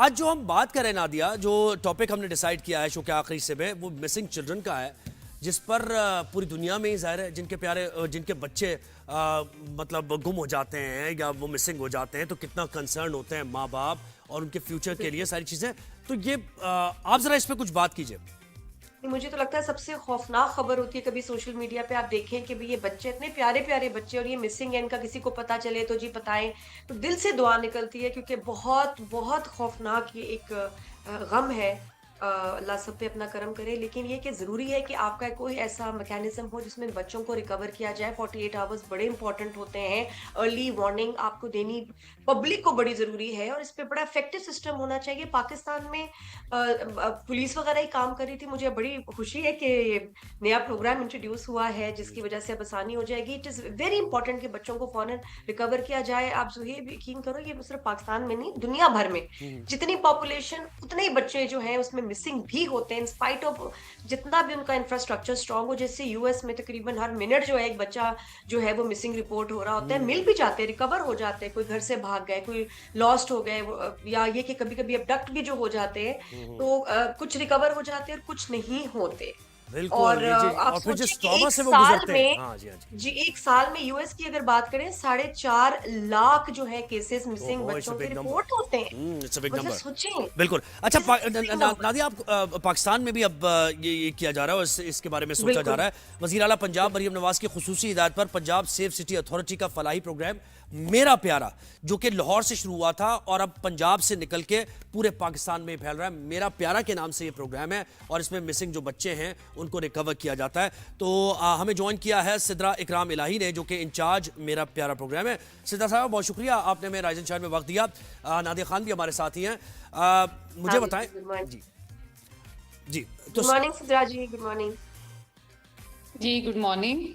आज जो हम बात करें नादिया, जो टॉपिक हमने डिसाइड किया है शो के आखिरी हिस्से में, वो मिसिंग चिल्ड्रन का है, जिस पर पूरी दुनिया में ही जाहिर है जिनके बच्चे मतलब गुम हो जाते हैं या वो मिसिंग हो जाते हैं तो कितना कंसर्न होते हैं माँ बाप और उनके फ्यूचर के लिए सारी चीजें। तो ये आप जरा इस पर कुछ बात कीजिए। मुझे तो लगता है सबसे खौफनाक खबर होती है कभी सोशल मीडिया पे आप देखें कि भी ये बच्चे इतने प्यारे प्यारे बच्चे और ये मिसिंग है, इनका किसी को पता चले तो जी बताएं। तो दिल से दुआ निकलती है क्योंकि बहुत बहुत खौफनाक ये एक गम है। अल्लाह सब पे अपना करम करे, लेकिन ये कि जरूरी है कि आपका कोई ऐसा मैकेनिज्म हो जिसमें बच्चों को रिकवर किया जाए। 48 आवर्स बड़े इंपॉर्टेंट होते हैं। अर्ली वार्निंग आपको देनी पब्लिक को बड़ी जरूरी है और इस पे बड़ा इफेक्टिव सिस्टम होना चाहिए। पाकिस्तान में पुलिस वगैरह ही काम कर रही थी। मुझे बड़ी खुशी है कि नया प्रोग्राम इंट्रोड्यूस हुआ है जिसकी वजह से अब आसानी हो जाएगी। इट इज वेरी इंपॉर्टेंट कि बच्चों को फौरन रिकवर किया जाए। आप जुहेब यकीन करो, ये सिर्फ पाकिस्तान में नहीं, दुनिया भर में जितनी पॉपुलेशन उतने ही बच्चे जो हैं उसमें मिसिंग भी होते हैं, इन स्पाइट ऑफ जितना भी उनका इंफ्रास्ट्रक्चर स्ट्रांग हो। जैसे यूएस में तकरीबन हर मिनट जो है एक बच्चा जो है वो मिसिंग रिपोर्ट हो रहा होता है। मिल भी जाते हैं, रिकवर हो जाते हैं, कोई घर से भाग गए, कोई लॉस्ट हो गए, या ये कि कभी कभी अबडक्ट भी जो हो जाते हैं तो कुछ रिकवर हो जाते हैं और कुछ नहीं होते। और बिल्कुल, ये जी, आप और फिर जिस सोचिए कि ट्रॉमा एक से वो साल गुजरते हैं। में हाँ जी, हाँ जी। जी एक साल में यूएस की अगर बात करें 4.5 लाख जो है केसेस मिसिंग ओहो, इट्स अ बच्चों के बिग नंबर। रिपोर्ट होते हैं। इट्स अ बिग मतलब नंबर। सोचें, बिल्कुल। अच्छा, this is big number. Nadia, आप पाकिस्तान में भी अब ये किया जा रहा है और इसके बारे में सोचा जा बिल्कुल रहा है। वज़ीर आला पंजाब मरियम नवाज की खुसूसी हिदायत पर पंजाब सेफ सिटी अथॉरिटी का फलाही प्रोग्राम मेरा प्यारा, जो कि लाहौर से शुरू हुआ था और अब पंजाब से निकल के पूरे पाकिस्तान में फैल रहा है। मेरा प्यारा के नाम से ये प्रोग्राम है और इसमें मिसिंग जो बच्चे हैं उनको रिकवर किया जाता है। तो हमें ज्वाइन किया है सिद्रा इकराम इलाही ने, जो कि इंचार्ज मेरा प्यारा प्रोग्राम है। सिद्रा साहब, बहुत शुक्रिया, आपने हमें राइजन शहर में वक्त दिया। नादिया खान भी हमारे साथ ही हैं। मुझे बताएं। Good morning. जी जी। तो good morning Sidra ji, good morning. जी गुड मॉर्निंग।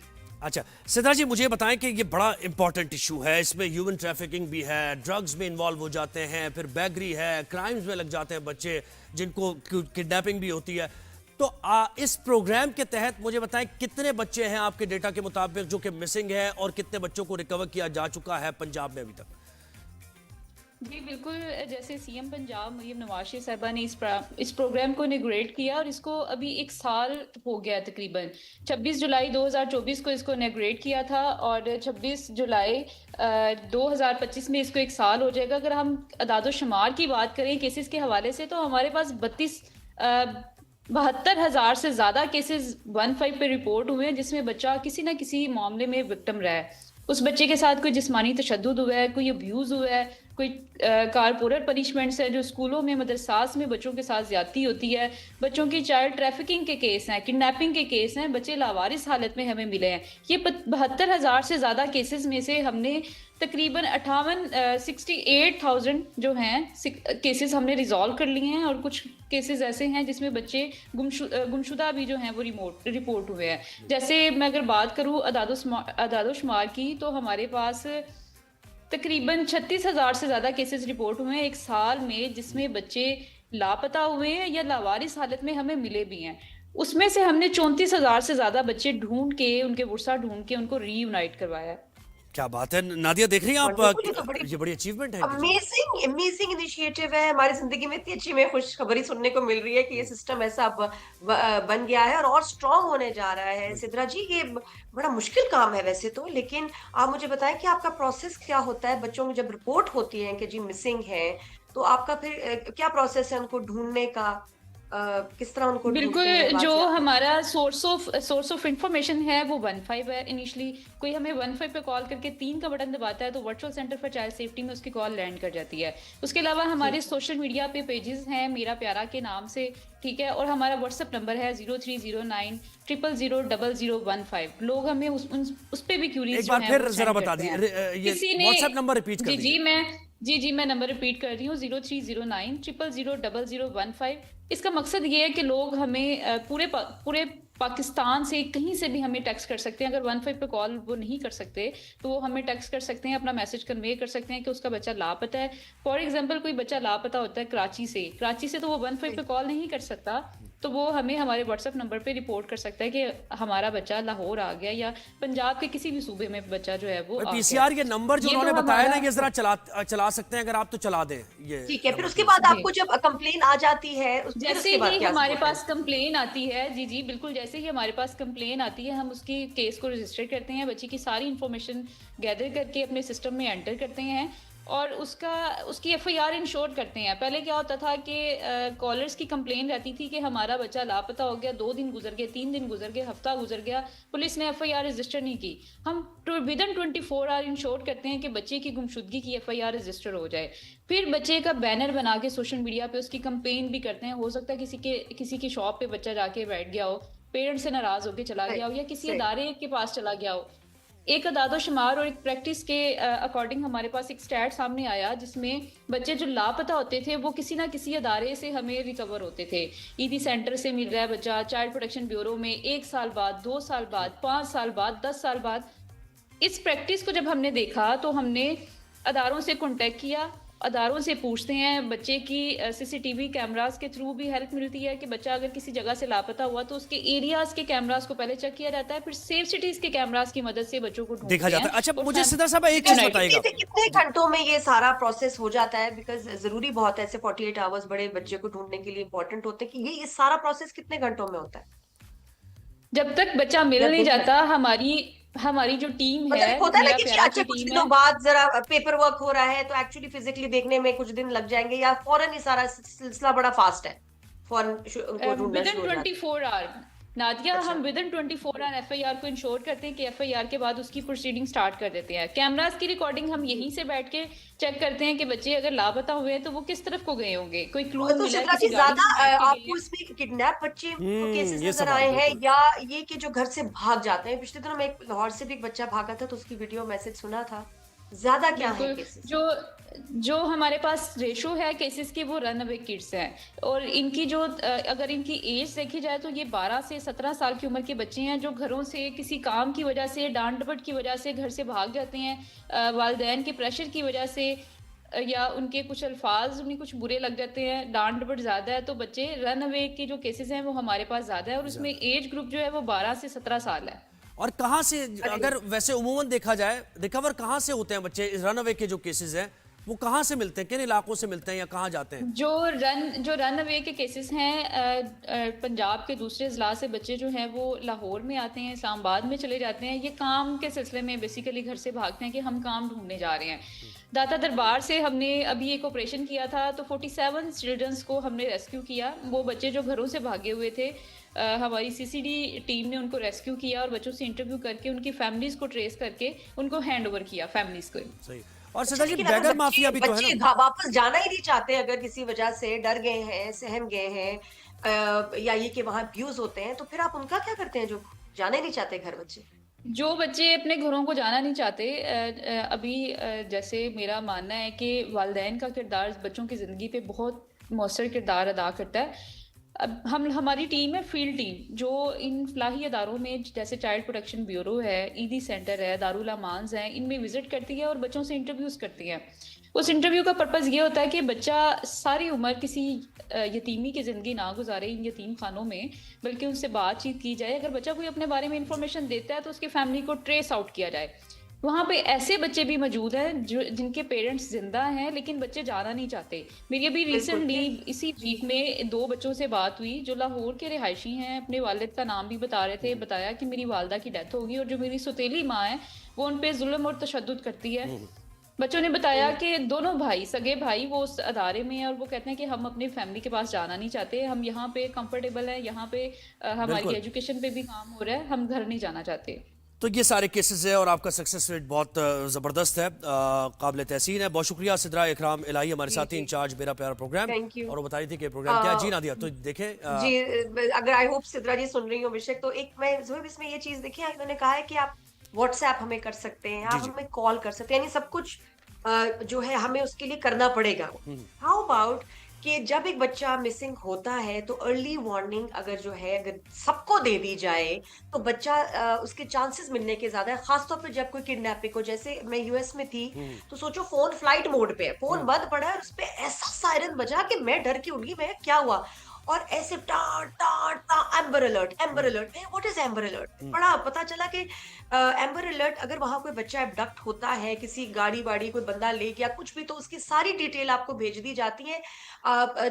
अच्छा सिद्धा जी, मुझे बताएं कि ये बड़ा इंपॉर्टेंट इशू है, इसमें ह्यूमन ट्रैफिकिंग भी है, ड्रग्स में इन्वॉल्व हो जाते हैं, फिर बैगरी है, क्राइम्स में लग जाते हैं बच्चे, जिनको किडनैपिंग भी होती है। तो इस प्रोग्राम के तहत मुझे बताएं कितने बच्चे हैं आपके डेटा के मुताबिक जो कि मिसिंग है और कितने बच्चों को रिकवर किया जा चुका है पंजाब में अभी तक? जी बिल्कुल, जैसे सीएम पंजाब मरियम नवाज साहिबा ने इस प्रोग्राम को इनॉग्रेट किया और इसको अभी एक साल हो गया तकरीबन। 26 जुलाई 2024 को इसको इनॉग्रेट किया था और 26 जुलाई 2025 में इसको एक साल हो जाएगा। अगर हम अदादो शुमार की बात करें केसेस के हवाले से, तो हमारे पास 72,000 से ज़्यादा केसेस 15 पे रिपोर्ट हुए हैं जिसमें बच्चा किसी ना किसी मामले में विक्टिम रहा है। उस बच्चे के साथ कोई जिस्मानी तशद्दुद हुआ है, कोई अब्यूज़ हुआ है, कोई कारपोरेट पनिशमेंट्स है, जो स्कूलों में मदरसास में बच्चों के साथ ज्यादती होती है, बच्चों की चाइल्ड ट्रैफिकिंग के केस हैं, किडनैपिंग के केस हैं, बच्चे लावारिस हालत में हमें मिले हैं। ये 72,000 से ज़्यादा केसेस में से हमने तकरीबन 68,000 जो हैं केसेस हमने रिजॉल्व कर लिए हैं और कुछ केसेस ऐसे हैं जिसमें बच्चे गुमशुदा भी जो हैं वो रिपोर्ट हुए हैं। जैसे मैं अगर बात करूँ अदादो शुमार की, तो हमारे पास तकरीबन 36,000 से ज़्यादा केसेस रिपोर्ट हुए हैं एक साल में, जिसमें बच्चे लापता हुए हैं या लावारिस हालत में हमें मिले भी हैं। उसमें से हमने 34,000 से ज़्यादा बच्चे ढूंढ के, उनके वर्सा ढूंढ के उनको रीयूनाइट करवाया है। क्या बात है नादिया, देख रही हैं आप, वंडरफुल, ये तो बड़ी ये बड़ी अचीवमेंट है इनकी जो। अमेजिंग अमेजिंग इनिशिएटिव है। हमारी जिंदगी में इतनी अच्छी में खुशखबरी सुनने को मिल रही है कि ये सिस्टम ऐसा बन गया है और स्ट्रांग होने जा रहा है। सिद्रा जी, ये बड़ा मुश्किल काम है वैसे तो, लेकिन आप मुझे बताएं कि आपका प्रोसेस क्या होता है बच्चों को जब रिपोर्ट होती है कि जी मिसिंग है, तो आपका फिर क्या प्रोसेस है उनको ढूंढने का? किस तरह उनको बिल्कुल, ढूंढते हैं जो बात? हमारा सोर्स ऑफ इंफॉर्मेशन है वो 15 है। इनिशियली कोई हमें 15 पे कॉल करके 3 का बटन दबाता है तो virtual centre for child safety में उसकी कॉल लैंड कर जाती है। उसके अलावा हमारे सोशल मीडिया पे पेजेस हैं मेरा प्यारा के नाम से, ठीक है, और हमारा व्हाट्सएप नंबर है 0309 0000015। लोग हमें उस पे भी क्यूरीज एक जो बार हैं फिर वो जरा सेंड बता करते दी, हैं। ये किसी ने व्हाट्सएप नंबर रिपीट कर दीजिए। मैं नंबर रिपीट कर रही हूँ 0309 0000015। इसका मकसद ये है कि लोग हमें पूरे पाकिस्तान से कहीं से भी हमें टेक्स्ट कर सकते हैं। अगर 15 पे कॉल वो नहीं कर सकते तो वो हमें टेक्स्ट कर सकते हैं, अपना मैसेज कन्वे कर सकते हैं कि उसका बच्चा लापता है। फॉर एग्जांपल कोई बच्चा लापता होता है कराची से तो वो 15 पे कॉल नहीं कर सकता, तो वो हमें हमारे व्हाट्सएप नंबर पे रिपोर्ट कर सकता है कि हमारा बच्चा लाहौर आ गया या पंजाब के किसी भी सूबे में बच्चा जो है वो आ पीसीआर गया। ये नंबर जो ये उन्होंने तो बताया ना, हमारा ये जरा चला सकते हैं, अगर आप तो चला दें ये ठीक है, फिर नंबर उसके प्लीज। बाद जी। आपको जब कंप्लेन आ जाती है फिर जैसे उसके बाद ही क्या हमारे होता है? पास कंप्लेन आती है, जी जी बिल्कुल, जैसे ही हमारे पास कंप्लेन आती है हम उसकी केस को रजिस्टर करते हैं, बच्ची की सारी इंफॉर्मेशन गैदर करके अपने सिस्टम में एंटर करते हैं और उसकी एफआईआर इंश्योर करते हैं। पहले क्या होता था कि कॉलर्स की कंप्लेन रहती थी कि हमारा बच्चा लापता हो गया, 2 दिन गुजर गए, 3 दिन गुजर गए, हफ्ता गुजर गया, पुलिस ने एफआईआर रजिस्टर नहीं की। हम विद इन 24 आवर इंश्योर करते हैं कि बच्चे की गुमशुदगी की एफआईआर रजिस्टर हो जाए। फिर बच्चे का बैनर बना के सोशल मीडिया पे उसकी कंपेन भी करते हैं। हो सकता है किसी की शॉप पे बच्चा जाके बैठ गया हो, पेरेंट्स से नाराज होकर चला सही गया हो या किसी सही अदारे के पास चला गया हो। एक अदादो शुमार और एक प्रैक्टिस के अकॉर्डिंग हमारे पास एक स्टैट सामने आया जिसमें बच्चे जो लापता होते थे वो किसी ना किसी अदारे से हमें रिकवर होते थे। ईदी सेंटर से मिल रहा है बच्चा, चाइल्ड प्रोटेक्शन ब्यूरो में 1 साल बाद, 2 साल बाद, 5 साल बाद, 10 साल बाद। इस प्रैक्टिस को जब हमने देखा तो हमने अदारों से कांटेक्ट किया, अदारों से पूछते हैं, बच्चे की सीसीटीवी कैमरास के थ्रू भी हेल्प मिलती है कि बच्चा अगर किसी जगह से लापता हुआ तो उसके एरियाज के कैमरास को पहले चेक किया जाता है, फिर सेफ सिटीज के कैमरास की मदद से बच्चों को ढूंढते देखा जाता है। अच्छा और मुझे सिद्धा साहब एक चीज बताइएगा, कितने घंटों में ये सारा प्रोसेस हो जाता है? बिकॉज जरूरी बहुत है, ऐसे 48 आवर्स बड़े बच्चे को ढूंढने के लिए इंपॉर्टेंट होते हैं, कि ये सारा प्रोसेस कितने घंटों में होता है? जब तक बच्चा मिल या नहीं दिन भर? जाता, हमारी जो टीम मतलब है, एक होता है ना मेरा कि प्यारा अच्छा की कुछ टीम दिनों है, बाद जरा पेपर वर्क हो रहा है तो एक्चुअली फिजिकली देखने में कुछ दिन लग जाएंगे, या फौरन ही सारा सिलसिला बड़ा फास्ट है, फौरन उनको ढूंढना विद इन शुरू हो जाता 24 आवर नादिया, है? अच्छा, हम विद इन 24 आवर एफआईआर को इंश्योर करते हैं कि एफआईआर के बाद उसकी प्रोसीडिंग स्टार्ट कर देते हैं। कैमरास की रिकॉर्डिंग हम यहीं से बैठ के चेक करते हैं कि बच्चे अगर लापता हुए हैं तो वो किस तरफ को गए होंगे, कोई क्लू और तो मिला है चित्रा किसी जी, गाड़ी ज्यादा में बैठ के गए आपको हैं। इसमें किडनैप बच्चे केसेस ये नजर सवाल आए हैं, बिल्कुल। या ये कि जो घर से भाग जाते हैं? पिछले दिनों में एक लाहौर से भी एक बच्चा भागा था तो उसकी वीडियो मैसेज सुना था। ज्यादा क्या है बिल्कुल, केसेस? जो हमारे पास रेशो है केसेस की वो रन अवे किड्स हैं और इनकी जो अगर इनकी एज देखी जाए तो ये 12 से 17 साल की उम्र के बच्चे हैं जो घरों से किसी काम की वजह से, डांट डपट की वजह से घर से भाग जाते हैं, वालिदैन के प्रेशर की वजह से या उनके कुछ अल्फाज उन्हें कुछ बुरे लग जाते हैं, डांट डपट ज्यादा है, तो बच्चे रन अवे के जो केसेस हैं वो हमारे पास ज्यादा है और उसमें एज ग्रुप जो है वो 12 से 17 साल है। और कहाँ से, अगर वैसे उमूमन देखा जाए, रिकवर कहाँ से होते हैं बच्चे? रन अवे के जो केसेस हैं वो कहाँ से मिलते हैं, किन इलाकों से मिलते हैं या कहाँ जाते हैं? जो रन अवे के केसेस हैं, पंजाब के दूसरे ज़िला से बच्चे जो हैं वो लाहौर में आते हैं, इस्लामाबाद में चले जाते हैं। ये काम के सिलसिले में बेसिकली घर से भागते हैं कि हम काम ढूंढने जा रहे हैं। दाता दरबार से हमने अभी एक ऑपरेशन किया था तो 47 चिल्ड्रंस को हमने रेस्क्यू किया। वो बच्चे जो घरों से भागे हुए थे, हमारी सीसीडी टीम ने उनको रेस्क्यू किया और बच्चों से इंटरव्यू करके उनकी फैमिलीज को ट्रेस करके उनको हैंड ओवर किया फैमिलीज को। सही। और सदा जी लेकिन अगर बैगर माफिया भी तो है बच्चे ना? वापस जाना ही नहीं चाहते, अगर किसी वजह से डर गए हैं, सहम गए हैं, या ये कि वहां अब्यूज होते हैं, तो फिर आप उनका क्या करते हैं जो जाना ही नहीं चाहते घर बच्चे? जो बच्चे अपने घरों को जाना नहीं चाहते, अभी जैसे मेरा मानना है कि वालिदैन का किरदार बच्चों की ज़िंदगी पे बहुत मौसर किरदार अदा करता है। अब हमारी टीम है, फील्ड टीम, जो इन फलाही अदारों में जैसे चाइल्ड प्रोटेक्शन ब्यूरो है, ईदी सेंटर है, दारुल अमान्स हैं, इनमें विजिट करती है और बच्चों से इंटरव्यूज करती है। उस इंटरव्यू का पर्पस ये होता है कि बच्चा सारी उम्र किसी यतीमी की ज़िंदगी ना गुजारे इन यतीम खानों में, बल्कि उनसे बातचीत की जाए। अगर बच्चा कोई अपने बारे में इंफॉर्मेशन देता है तो उसकी फैमिली को ट्रेस आउट किया जाए। वहाँ पे ऐसे बच्चे भी मौजूद हैं जिनके पेरेंट्स जिंदा हैं लेकिन बच्चे जाना नहीं चाहते। मेरी अभी रिसेंटली इसी वीक में 2 बच्चों से बात हुई जो लाहौर के रिहायशी हैं। अपने वालिद का नाम भी बता रहे थे, बताया कि मेरी वालदा की डेथ होगी और जो मेरी सौतेली माँ है वो उन पे जुल्म और तशद्दुद करती है। बच्चों ने बताया कि दोनों भाई, सगे भाई, वो उस अदारे में हैं और वो कहते हैं कि हम अपनी फैमिली के पास जाना नहीं चाहते, हम यहाँ पे कंफर्टेबल हैं, यहाँ पे हमारी एजुकेशन पे भी काम हो रहा है, हम घर नहीं जाना चाहते। तो ये सारे केसेस है और आपका सक्सेस रेट बहुत ज़बरदस्त है, काबिल तहसीन है। बहुत शुक्रिया सिद्रा इकराम इलाही, हमारे साथी इंचार्ज मेरा प्यारा प्रोग्राम, और वो बता रही थी कि प्रोग्राम क्या है। जी नादिया, तो देखें जी, अगर आई होप सिद्रा जी सुन रही हो बेशक, तो एक मैं ज़रूर इसमें ये चीज़ देखी, इन्होंने कहा है कि आप व्हाट्सएप हमें कर सकते हैं, आप हमें कॉल कर सकते हैं, यानी सब कुछ जो है हमें उसके लिए करना पड़ेगा। हाउ अबाउट कि जब एक बच्चा मिसिंग होता है तो अर्ली वार्निंग अगर जो है अगर सबको दे दी जाए तो बच्चा उसके चांसेस मिलने के ज्यादा है, खासतौर पे जब कोई किडनैपिंग हो। जैसे मैं यूएस में थी तो सोचो, फोन फ्लाइट मोड पे है, फोन बंद पड़ा है और उस पे ऐसा सायरन बजा कि मैं डर के उठी, मैं क्या हुआ। और ऐसे टाट टाट टा amber alert, amber alert, what is amber alert? बड़ा पता चला कि एम्बर अलर्ट, अगर वहां कोई बच्चा एबडक्ट होता है, किसी गाड़ी वाड़ी कोई बंदा ले गया कुछ भी, तो उसकी सारी डिटेल आपको भेज दी जाती है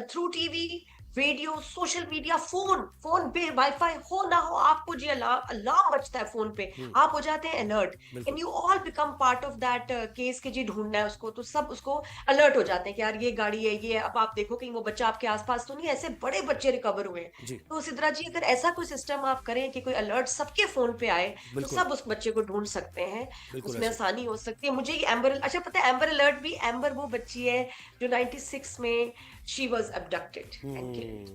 through TV, radio, social media, phone, phone पे वाईफाई हो ना हो, आपको जी अलार्म बजता है फोन पे, आप हो जाते हैं alert, and you all become part of that case के जी ढूंढना है उसको, तो सब उसको अलर्ट हो जाते हैं कि यार ये गाड़ी है, ये अब आप देखो कहीं वो बच्चा आपके आसपास तो नहीं है। ऐसे बड़े बच्चे रिकवर हुए हैं। जी तो सिद्रा जी, अगर ऐसा कोई सिस्टम आप करें कि कोई अलर्ट सबके फोन पे आए, तो बिल्कुल सब उस बच्चे को ढूंढ सकते हैं, बिल्कुल उसमें ऐसे। आसानी हो सकती है। मुझे ये एम्बर, अच्छा पता है, एम्बर अलर्ट भी, एम्बर वो बच्ची है जो 96 में she was abducted and killed,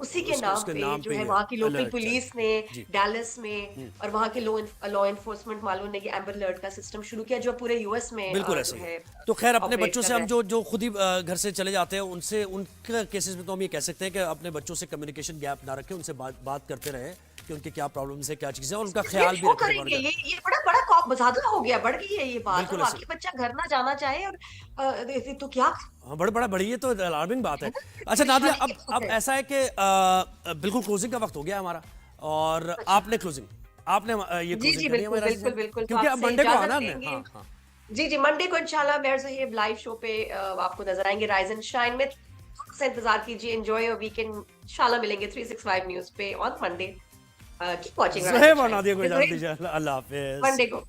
उसी के नाम उसके पे नाम जो पे है ही वहां की लोकल अलर्ट पुलिस जारी। ने जी डैलस में और वहां के लॉ एनफोर्समेंट वालों ने ये एम्बर अलर्ट का सिस्टम शुरू किया, जो पूरे यूएस में बिल्कुल जो ऐसे ही। है तो खैर अपने ऑपरेट बच्चों कर से रहा हम है। जो खुद ही घर से चले जाते हैं उनसे, उनके केसेस में तो हम ये कह सकते हैं कि अपने बच्चों से कम्युनिकेशन गैप ना रखें, उनसे बात करते रहें कि उनके क्या प्रॉब्लम्स है, क्या चीज़ें, और उनका ये ख्याल भी क्यों रखें। करेंगे? ये बड़ा बड़ा ज्यादा हो गया, बढ़ गई है ये बात, और बिल्कुल ऐसे। वाकई बच्चा घर ना जाना चाहे और तो क्या हाँ, बड़ा बड़ी है तो अलार्मिंग बात है है। ना, अच्छा नादिया, परेशानी अब की बात अब है। ऐसा है कि बिल्कुल क्लोजिंग का वक्त हो गया है हमारा, और अच्छा, आपने क्लोजिंग, आपने ये जी क्लोजिंग जी, करनी है बिल्कुल मेरा बिल्कुल बिल्कुल, तो क्योंकि अब आपसे मंडे को इजाजत आना हमने। लेंगे। हाँ हाँ। जी जी, मंडे को इंशाल्लाह मेयर साहिब लाइव शो पे आपको नजर आएंगे राइज एंड शाइन में, थोड़ा सा इंतजार कीजिए, एंजॉय योर वीकेंड, इंशाल्लाह मिलेंगे 365 न्यूज पे on Monday. Keep watching rise and Zoheb और शाइन, नादिया को इजाज़त दीजिए। अल्लाह हाफिज़। मंडे को।